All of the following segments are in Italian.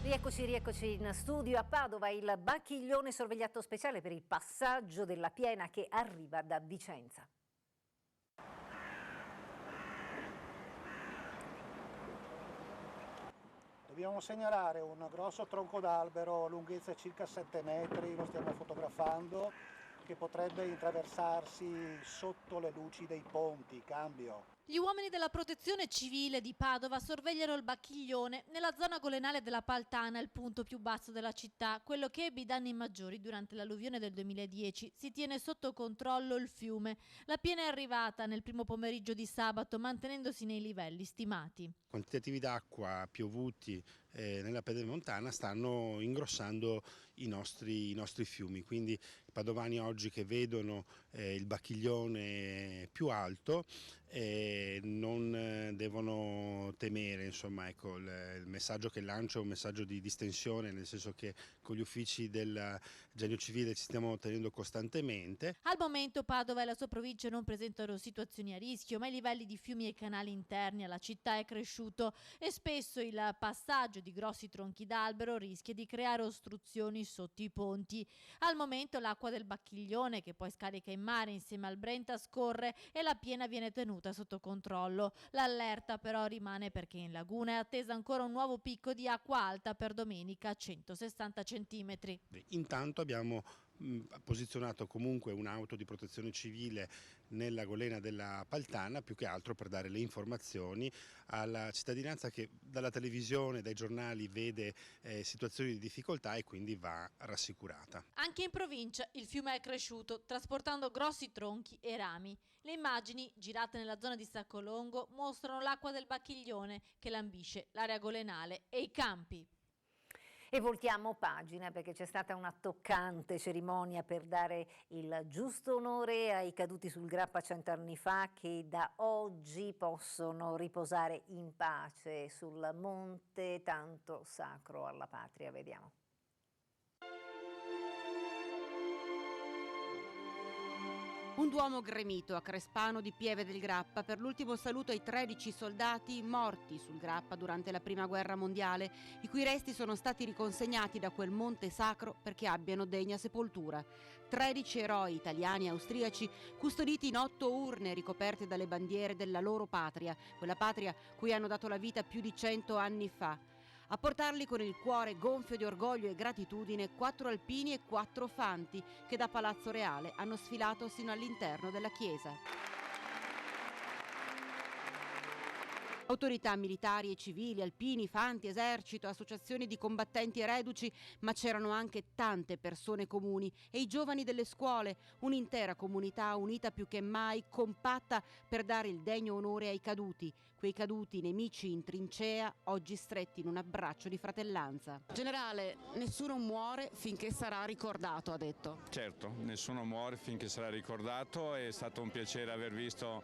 Rieccoci in studio a Padova, il Bacchiglione sorvegliato speciale per il passaggio della piena che arriva da Vicenza. Dobbiamo segnalare un grosso tronco d'albero, lunghezza circa 7 metri, lo stiamo fotografando, che potrebbe intraversarsi sotto le luci dei ponti. Cambio. Gli uomini della protezione civile di Padova sorvegliano il Bacchiglione nella zona golenale della Paltana, il punto più basso della città, quello che ebbe i danni maggiori durante l'alluvione del 2010. Si tiene sotto controllo il fiume. La piena è arrivata nel primo pomeriggio di sabato, mantenendosi nei livelli stimati. Quantitativi d'acqua piovuti nella pedemontana stanno ingrossando i nostri fiumi, quindi i padovani oggi che vedono il Bacchiglione più alto non devono temere, insomma, ecco, il messaggio che lancio è un messaggio di distensione, nel senso che con gli uffici del Genio Civile ci stiamo tenendo costantemente. Al momento Padova e la sua provincia non presentano situazioni a rischio, ma i livelli di fiumi e canali interni alla città è cresciuto e spesso il passaggio di grossi tronchi d'albero rischia di creare ostruzioni sotto i ponti. Al momento l'acqua del Bacchiglione, che poi scarica in mare insieme al Brenta, scorre e la piena viene tenuta sotto controllo. L'allerta però rimane perché in laguna è attesa ancora un nuovo picco di acqua alta per domenica, 160 centimetri. Intanto abbiamo posizionato comunque un'auto di protezione civile nella golena della Paltana, più che altro per dare le informazioni alla cittadinanza che dalla televisione, dai giornali vede situazioni di difficoltà e quindi va rassicurata. Anche in provincia il fiume è cresciuto, trasportando grossi tronchi e rami. Le immagini girate nella zona di Saccolongo mostrano l'acqua del Bacchiglione che lambisce l'area golenale e i campi. E voltiamo pagina perché c'è stata una toccante cerimonia per dare il giusto onore ai caduti sul Grappa 100 anni fa, che da oggi possono riposare in pace sul monte tanto sacro alla patria. Vediamo. Un duomo gremito a Crespano di Pieve del Grappa per l'ultimo saluto ai 13 soldati morti sul Grappa durante la Prima Guerra Mondiale, i cui resti sono stati riconsegnati da quel monte sacro perché abbiano degna sepoltura. 13 eroi italiani e austriaci custoditi in 8 urne ricoperte dalle bandiere della loro patria, quella patria cui hanno dato la vita più di 100 anni fa. A portarli con il cuore gonfio di orgoglio e gratitudine 4 alpini e 4 fanti che da Palazzo Reale hanno sfilato sino all'interno della chiesa. Autorità militari e civili, alpini, fanti, esercito, associazioni di combattenti e reduci, ma c'erano anche tante persone comuni e i giovani delle scuole, un'intera comunità unita più che mai, compatta per dare il degno onore ai caduti, quei caduti nemici in trincea, oggi stretti in un abbraccio di fratellanza. Generale, nessuno muore finché sarà ricordato, ha detto. Certo, nessuno muore finché sarà ricordato, è stato un piacere aver visto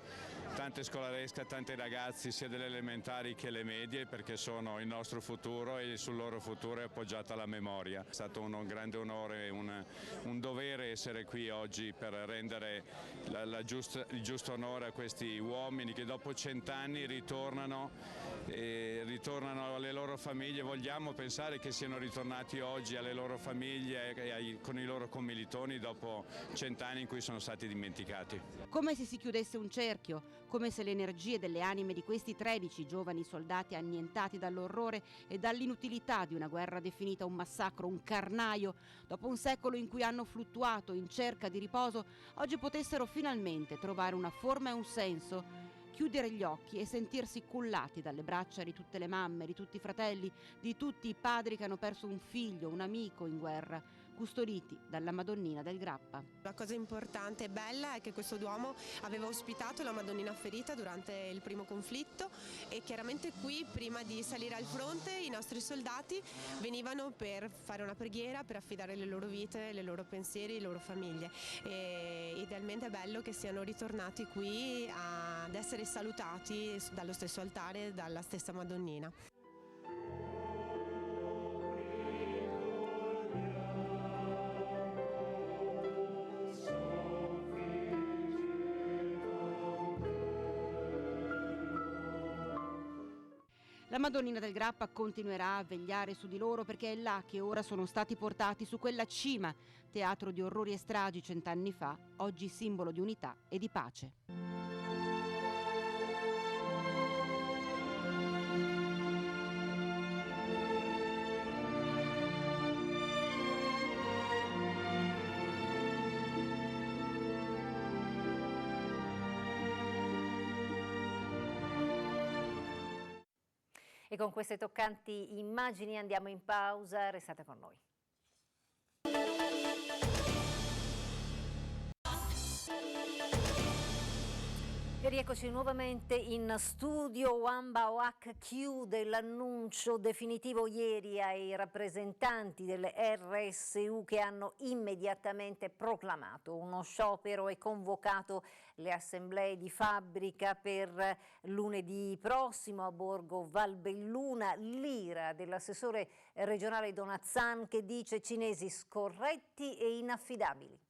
tante scolaresche, tanti ragazzi sia delle elementari che le medie, perché sono il nostro futuro e sul loro futuro è appoggiata la memoria. È stato un grande onore, un dovere essere qui oggi per rendere il giusto onore a questi uomini che dopo 100 anni ritornano alle loro famiglie. Vogliamo pensare che siano ritornati oggi alle loro famiglie e con i loro commilitoni dopo 100 anni in cui sono stati dimenticati. Come se si chiudesse un cerchio, come se le energie delle anime di questi 13 giovani soldati annientati dall'orrore e dall'inutilità di una guerra definita un massacro, un carnaio, dopo un secolo in cui hanno fluttuato in cerca di riposo, oggi potessero finalmente trovare una forma e un senso, chiudere gli occhi e sentirsi cullati dalle braccia di tutte le mamme, di tutti i fratelli, di tutti i padri che hanno perso un figlio, un amico in guerra, custoditi dalla Madonnina del Grappa. La cosa importante e bella è che questo Duomo aveva ospitato la Madonnina ferita durante il primo conflitto e chiaramente qui, prima di salire al fronte, i nostri soldati venivano per fare una preghiera, per affidare le loro vite, le loro pensieri, le loro famiglie. E idealmente è bello che siano ritornati qui ad essere salutati dallo stesso altare, dalla stessa Madonnina. La Madonnina del Grappa continuerà a vegliare su di loro perché è là che ora sono stati portati su quella cima, teatro di orrori e stragi 100 anni fa, oggi simbolo di unità e di pace. E con queste toccanti immagini andiamo in pausa, restate con noi. E rieccoci nuovamente in studio. Wamba Oak chiude l'annuncio definitivo ieri ai rappresentanti delle RSU che hanno immediatamente proclamato uno sciopero e convocato le assemblee di fabbrica per lunedì prossimo a Borgo Valbelluna. L'ira dell'assessore regionale Donazzan che dice cinesi scorretti e inaffidabili.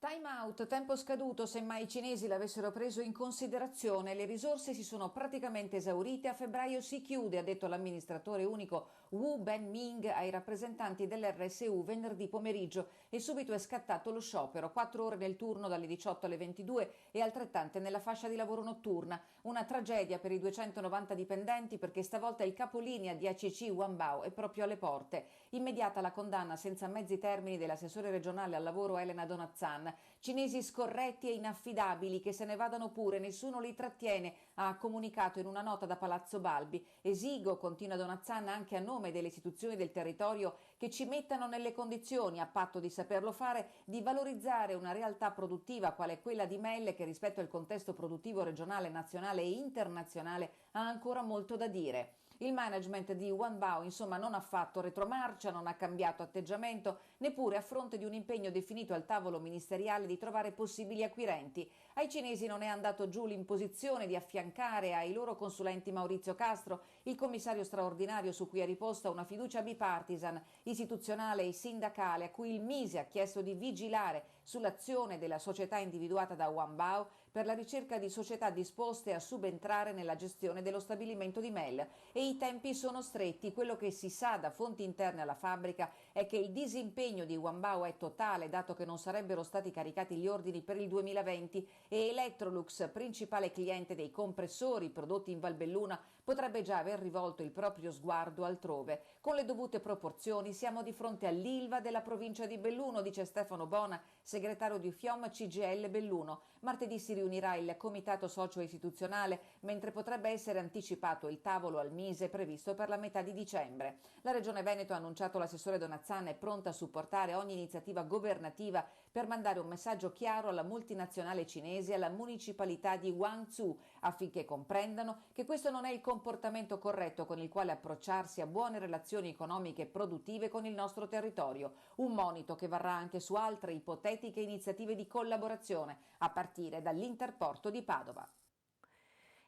Time out, tempo scaduto, semmai i cinesi l'avessero preso in considerazione, le risorse si sono praticamente esaurite, a febbraio si chiude, ha detto l'amministratore unico Wu Ben-Ming ai rappresentanti dell'RSU venerdì pomeriggio e subito è scattato lo sciopero, 4 ore nel turno dalle 18 alle 22 e altrettante nella fascia di lavoro notturna. Una tragedia per i 290 dipendenti perché stavolta il capolinea di ACC Wanbao è proprio alle porte. Immediata la condanna senza mezzi termini dell'assessore regionale al lavoro Elena Donazzan. Cinesi scorretti e inaffidabili che se ne vadano pure, nessuno li trattiene, ha comunicato in una nota da Palazzo Balbi. Esigo, continua Donazzan, anche a nome delle istituzioni del territorio che ci mettano nelle condizioni, a patto di saperlo fare, di valorizzare una realtà produttiva quale quella di Melle che rispetto al contesto produttivo regionale, nazionale e internazionale ha ancora molto da dire. Il management di Wanbao insomma non ha fatto retromarcia, non ha cambiato atteggiamento, neppure a fronte di un impegno definito al tavolo ministeriale di trovare possibili acquirenti. Ai cinesi non è andato giù l'imposizione di affiancare ai loro consulenti Maurizio Castro, il commissario straordinario su cui è riposta una fiducia bipartisan, istituzionale e sindacale, a cui il Mise ha chiesto di vigilare sull'azione della società individuata da Wanbao per la ricerca di società disposte a subentrare nella gestione dello stabilimento di Mel. E i tempi sono stretti. Quello che si sa da fonti interne alla fabbrica è che il disimpegno di Wanbao è totale, dato che non sarebbero stati caricati gli ordini per il 2020 e Electrolux, principale cliente dei compressori prodotti in Valbelluna, potrebbe già aver rivolto il proprio sguardo altrove. Con le dovute proporzioni siamo di fronte all'Ilva della provincia di Belluno, dice Stefano Bona, segretario di FIOM CGL Belluno. Martedì si riunirà il comitato socio-istituzionale, mentre potrebbe essere anticipato il tavolo al Mise previsto per la metà di dicembre. La Regione Veneto ha annunciato l'assessore Donazzan è pronta a supportare ogni iniziativa governativa per mandare un messaggio chiaro alla multinazionale cinese e alla municipalità di Guangzhou affinché comprendano che questo non è il comportamento corretto con il quale approcciarsi a buone relazioni economiche e produttive con il nostro territorio. Un monito che varrà anche su altre ipotetiche iniziative di collaborazione, a partire dall'Interporto di Padova.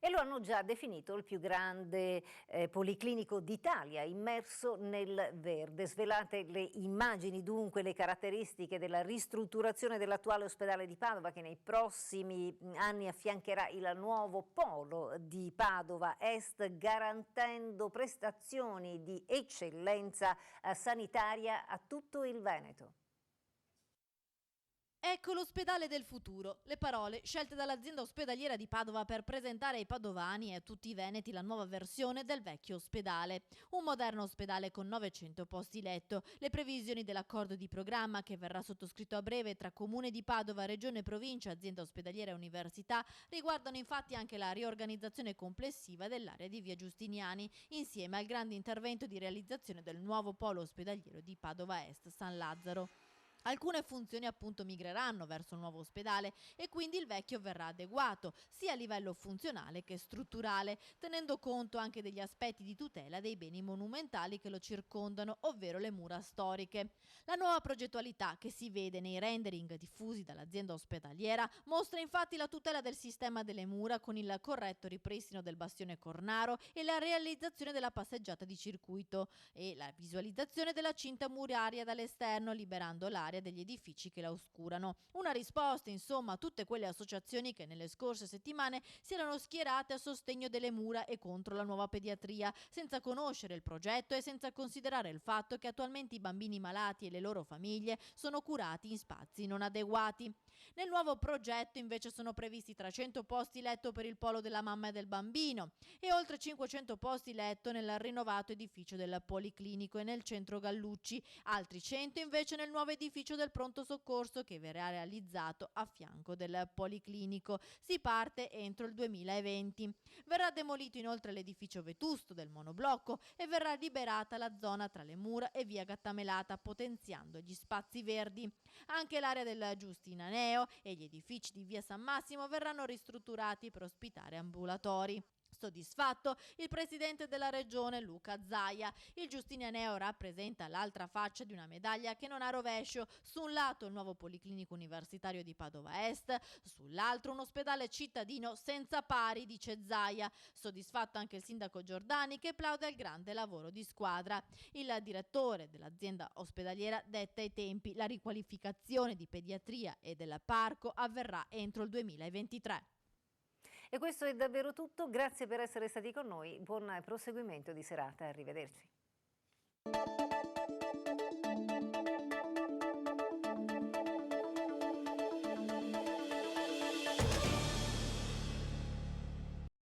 E lo hanno già definito il più grande policlinico d'Italia, immerso nel verde. Svelate le immagini, dunque le caratteristiche della ristrutturazione dell'attuale ospedale di Padova che nei prossimi anni affiancherà il nuovo polo di Padova Est, garantendo prestazioni di eccellenza sanitaria a tutto il Veneto. Ecco l'ospedale del futuro, le parole scelte dall'azienda ospedaliera di Padova per presentare ai padovani e a tutti i veneti la nuova versione del vecchio ospedale. Un moderno ospedale con 900 posti letto. Le previsioni dell'accordo di programma che verrà sottoscritto a breve tra Comune di Padova, Regione, Provincia, azienda ospedaliera e università riguardano infatti anche la riorganizzazione complessiva dell'area di Via Giustiniani, insieme al grande intervento di realizzazione del nuovo polo ospedaliero di Padova Est San Lazzaro. Alcune funzioni appunto migreranno verso il nuovo ospedale e quindi il vecchio verrà adeguato sia a livello funzionale che strutturale, tenendo conto anche degli aspetti di tutela dei beni monumentali che lo circondano, ovvero le mura storiche. La nuova progettualità che si vede nei rendering diffusi dall'azienda ospedaliera mostra infatti la tutela del sistema delle mura con il corretto ripristino del bastione Cornaro e la realizzazione della passeggiata di circuito e la visualizzazione della cinta muraria dall'esterno, liberando l'area dell'area degli edifici che la oscurano. Una risposta, insomma, a tutte quelle associazioni che nelle scorse settimane si erano schierate a sostegno delle mura e contro la nuova pediatria, senza conoscere il progetto e senza considerare il fatto che attualmente i bambini malati e le loro famiglie sono curati in spazi non adeguati. Nel nuovo progetto invece sono previsti 300 posti letto per il polo della mamma e del bambino e oltre 500 posti letto nel rinnovato edificio del Policlinico e nel centro Gallucci, altri 100 invece nel nuovo edificio del pronto soccorso che verrà realizzato a fianco del Policlinico. Si parte entro il 2020. Verrà demolito inoltre l'edificio vetusto del monoblocco e verrà liberata la zona tra le mura e via Gattamelata, potenziando gli spazi verdi. Anche l'area del Giustinaneo e gli edifici di via San Massimo verranno ristrutturati per ospitare ambulatori. Soddisfatto il presidente della regione Luca Zaia. Il Giustinianeo rappresenta l'altra faccia di una medaglia che non ha rovescio. Su un lato il nuovo Policlinico Universitario di Padova Est, sull'altro un ospedale cittadino senza pari, dice Zaia. Soddisfatto anche il sindaco Giordani, che plaude al grande lavoro di squadra. Il direttore dell'azienda ospedaliera detta i tempi: la riqualificazione di pediatria e del parco avverrà entro il 2023. E questo è davvero tutto, grazie per essere stati con noi, buon proseguimento di serata, arrivederci.